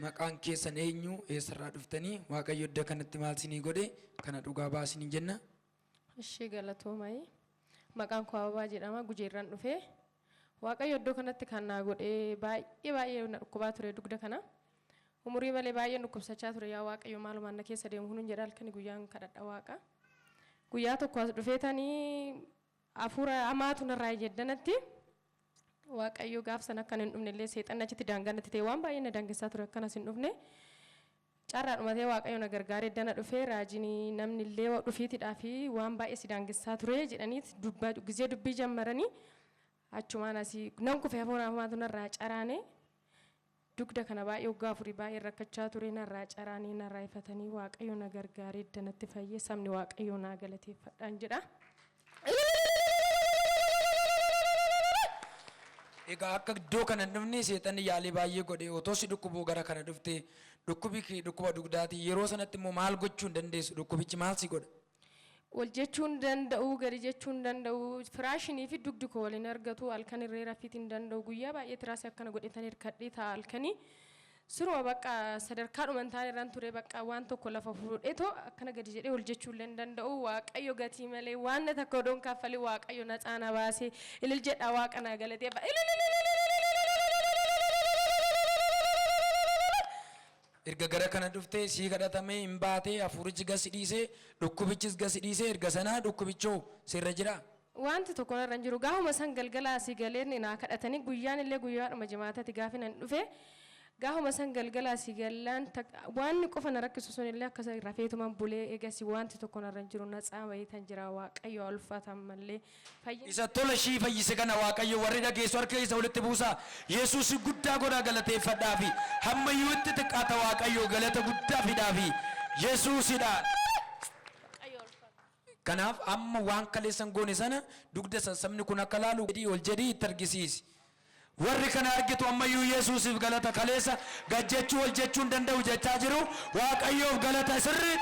maqaan keessan eenyu eessarraa dhuftanii Waaqayyo iddoo kanatti maal isinii godhe kana dhugaa baasanii jenna. Ishee galatoomai maqaan koo Ababaa jedhama Gujeerraan dhufee Waaqayyo iddoo kanatti kan naa godhe baay'ee na dhukkubaa ture dugda kana umurii malee baay'ee dhukkubsachaa ture yaa Waaqayyo maalumaan na keessa deemu hunuun jedha halkanii guyyaan kadhadha Waaqa guyyaa tokko as dhufeetanii afuura hamaatu narraa jedhanatti Waaqayyo gaafsan akkan hin dhufne illee seexanni achitti daangaatti ta'e waan baay'ee na daangessaa ture akkanas hin dhufne carraa dhumatee Waaqayyo na gargaaree dana dhufee raajinii namni illee dhufiitidhaa fi waan baay'ee si daangessaa ture jedhaniit gizee dubbii jammaranii achumaan asii nan kufee hafuura hamaatu narraa caraane dugda kana baay'ee waggaa afurii baay'ee rakkachaa ture narraa caraanii narraa ifatanii Waaqayyo na gargaaree danatti fayyee sabni Waaqayyo na galateeffadhaan jedha. Egaa akka iddoo kana dhufne seexanni yaalii baay'ee godhe otoo si dhukkubuu gara kana dhufte dhukkubi dhukkuba dugdaati yeroo sanatti immoo maal gochuu hin dandeessu dhukkubichi maal si godha? Wal jechuun danda'u gadi jechuun danda'u firaashinii fi dugdi koo waliin argatu halkan irree rafiitiin danda'u guyyaa baay'ee tiraasii akkana godhetanii hirkadhee ta'a halkanii siruma bakka sadarkaa dhumantaan irraan ture bakka waan tokko lafa fuudhee too akkana gadi jedhee wal jechuu illee danda'u Waaqayyo gatii malee waan takka odoon kaffalee Waaqayyo na caana baasee ilil jedha Waaqa na galateeffa. Erga gara kana dhuftee sii kadhatamee hin baatee hafuurichi gasi dhiisee dhukkubichis gasi dhiisee erga sanaa dhukkubichoo sirra jira. Wanti tokko narra hin jiru gaafuma san galgala asii galeen naa kadhatanii guyyaan illee guyyaadhuma jimaataatti gaafi nan dhufe gaafuma san galgala asii galaan waan qofa na rakkisu sun illee akka rafeetumaan bulee eegasi wanti tokko narra hin jiru na caamee tan jira Waaqayyo ulfaatan mallee fayyina. Isa tola shii fayyise kana Waaqayyo warri dhageessu harka isa walitti buusaa Yesuus guddaa godhaa galateeffadhaafi hamma iyyuutti xiqqaata Waaqayyo galata guddaa fidaafi Yesuusidha. Kanaaf amma waan kaleessan goone sana dugda sabni kun akka laalu ol jedhii itti argisiisi. Warri kana argitu ammayyuu Yesuusiif galata kaleessa gajjechuu ol jechuun danda'u jechaa jiru Waaqayyoof galata sirrii.